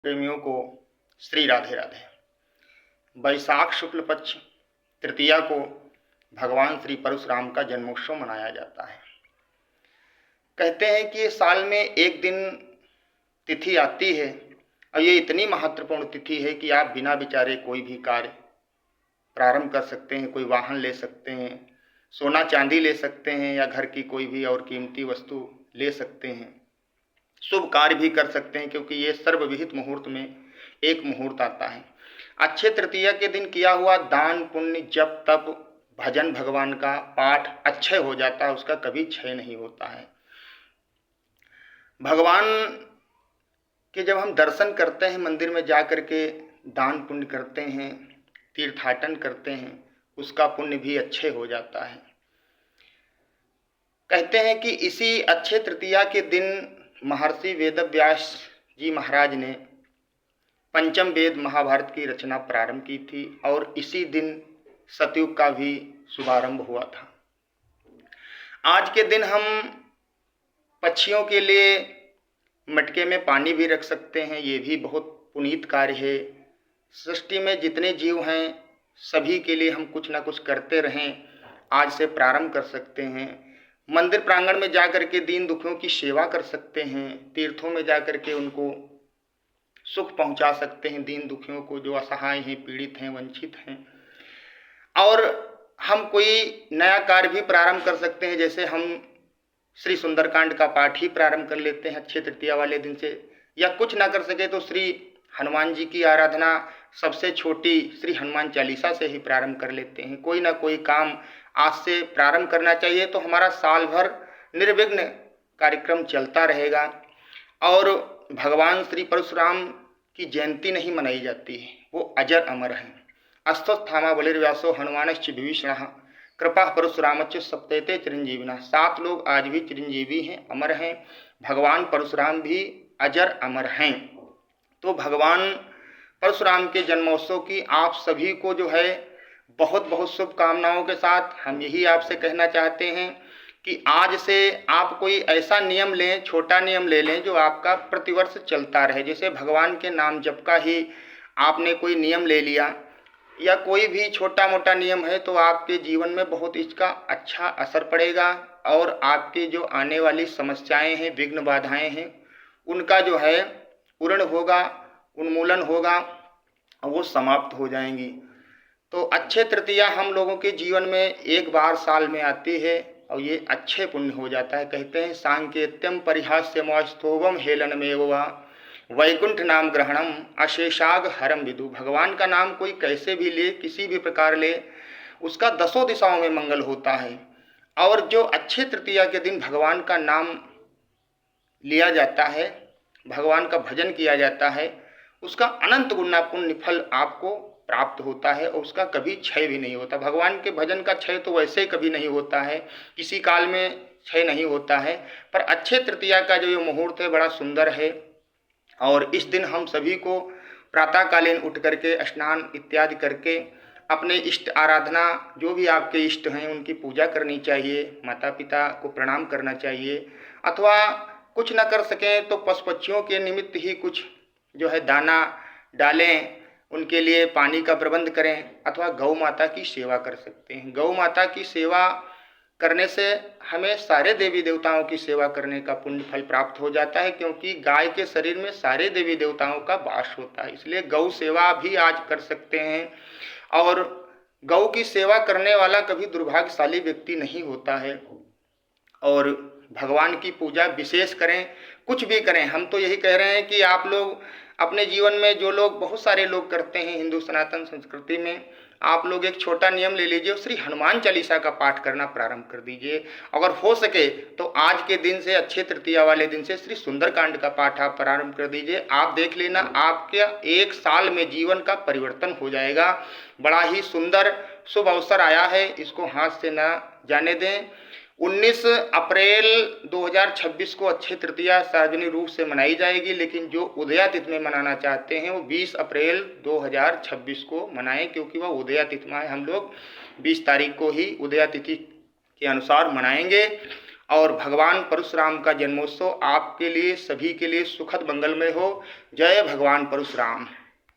प्रेमियों को श्री राधे राधे। वैशाख शुक्ल पक्ष तृतीया को भगवान श्री परशुराम का जन्मोत्सव मनाया जाता है। कहते हैं कि साल में एक दिन तिथि आती है और ये इतनी महत्वपूर्ण तिथि है कि आप बिना विचारे कोई भी कार्य प्रारंभ कर सकते हैं। कोई वाहन ले सकते हैं, सोना चांदी ले सकते हैं या घर की कोई भी और कीमती वस्तु ले सकते हैं, शुभ कार्य भी कर सकते हैं, क्योंकि ये सर्वविहित मुहूर्त में एक मुहूर्त आता है। अक्षय तृतीया के दिन किया हुआ दान पुण्य जप तप भजन भगवान का पाठ अक्षय हो जाता है, उसका कभी क्षय नहीं होता है। भगवान के जब हम दर्शन करते हैं, मंदिर में जा कर के दान पुण्य करते हैं, तीर्थाटन करते हैं, उसका पुण्य भी अक्षय हो जाता है। कहते हैं कि इसी अक्षय तृतीया के दिन महर्षि वेदव्यास जी महाराज ने पंचम वेद महाभारत की रचना प्रारंभ की थी और इसी दिन सतयुग का भी शुभारंभ हुआ था। आज के दिन हम पक्षियों के लिए मटके में पानी भी रख सकते हैं, ये भी बहुत पुनीत कार्य है। सृष्टि में जितने जीव हैं सभी के लिए हम कुछ ना कुछ करते रहें, आज से प्रारंभ कर सकते हैं। मंदिर प्रांगण में जाकर के दीन दुखियों की सेवा कर सकते हैं, तीर्थों में जाकर के उनको सुख पहुंचा सकते हैं, दीन दुखियों को जो असहाय हैं, पीड़ित हैं, वंचित हैं। और हम कोई नया कार्य भी प्रारंभ कर सकते हैं, जैसे हम श्री सुंदरकांड का पाठ ही प्रारंभ कर लेते हैं अक्षय तृतीया वाले दिन से, या कुछ ना कर सके तो श्री हनुमान जी की आराधना सबसे छोटी श्री हनुमान चालीसा से ही प्रारंभ कर लेते हैं। कोई ना कोई काम आज से प्रारंभ करना चाहिए, तो हमारा साल भर निर्विघ्न कार्यक्रम चलता रहेगा। और भगवान श्री परशुराम की जयंती नहीं मनाई जाती है, वो अजर अमर हैं। अश्वत्थामा बलिर्व्यासो हनुमानश्च विभीषणः कृपा परशुरामच्च सप्तैते चिरंजीविनः। 7 लोग आज भी चिरंजीवी हैं, अमर हैं। भगवान परशुराम भी अजर अमर हैं। तो भगवान परशुराम के जन्मोत्सव की आप सभी को जो है बहुत बहुत शुभकामनाओं के साथ हम यही आपसे कहना चाहते हैं कि आज से आप कोई ऐसा नियम लें, छोटा नियम ले लें जो आपका प्रतिवर्ष चलता रहे। जैसे भगवान के नाम जप का ही आपने कोई नियम ले लिया या कोई भी छोटा मोटा नियम है, तो आपके जीवन में बहुत इसका अच्छा असर पड़ेगा और आपके जो आने वाली समस्याएं हैं, विघ्न बाधाएं हैं, उनका जो है पूर्ण होगा, उन्मूलन होगा, वो समाप्त हो जाएंगी। तो अक्षय तृतीया हम लोगों के जीवन में एक बार साल में आती है और ये अच्छे पुण्य हो जाता है। कहते हैं सांकेत्यम परिहास्यमस्तोभम हेलनमेव वा वैकुंठ नाम ग्रहणम अशेषाग हरम विदु। भगवान का नाम कोई कैसे भी ले, किसी भी प्रकार ले, उसका 10 दिशाओं में मंगल होता है। और जो अक्षय तृतीया के दिन भगवान का नाम लिया जाता है, भगवान का भजन किया जाता है, उसका अनंत गुना पुण्य फल आपको प्राप्त होता है और उसका कभी क्षय भी नहीं होता। भगवान के भजन का क्षय तो वैसे कभी नहीं होता है, किसी काल में क्षय नहीं होता है, पर अक्षय तृतीया का जो ये मुहूर्त है बड़ा सुंदर है। और इस दिन हम सभी को प्रातःकालीन उठ करके स्नान इत्यादि करके अपने इष्ट आराधना, जो भी आपके इष्ट हैं उनकी पूजा करनी चाहिए, माता पिता को प्रणाम करना चाहिए, अथवा कुछ न कर सकें तो पशु पक्षियों के निमित्त ही कुछ जो है दाना डालें, उनके लिए पानी का प्रबंध करें, अथवा गौ माता की सेवा कर सकते हैं। गौ माता की सेवा करने से हमें सारे देवी देवताओं की सेवा करने का पुण्य फल प्राप्त हो जाता है, क्योंकि गाय के शरीर में सारे देवी देवताओं का वास होता है। इसलिए गौ सेवा भी आज कर सकते हैं। और गौ की सेवा करने वाला कभी दुर्भाग्यशाली व्यक्ति नहीं होता है। और भगवान की पूजा विशेष करें, कुछ भी करें। हम तो यही कह रहे हैं कि आप लोग अपने जीवन में, जो लोग बहुत सारे लोग करते हैं हिंदू सनातन संस्कृति में, आप लोग एक छोटा नियम ले लीजिए, श्री हनुमान चालीसा का पाठ करना प्रारंभ कर दीजिए। अगर हो सके तो आज के दिन से, अक्षय तृतीया वाले दिन से श्री सुंदरकांड का पाठ आप प्रारंभ कर दीजिए। आप देख लेना, आपके एक साल में जीवन का परिवर्तन हो जाएगा। बड़ा ही सुंदर शुभ अवसर आया है, इसको हाथ से न जाने दें। 19 अप्रैल 2026 को अक्षय तृतीया सार्वजनिक रूप से मनाई जाएगी, लेकिन जो उदया तिथि में मनाना चाहते हैं वो 20 अप्रैल 2026 को मनाएं, क्योंकि वह उदया तिथि में हम लोग 20 तारीख को ही उदया तिथि के अनुसार मनाएंगे। और भगवान परशुराम का जन्मोत्सव आपके लिए सभी के लिए सुखद मंगलमय हो। जय भगवान परशुराम।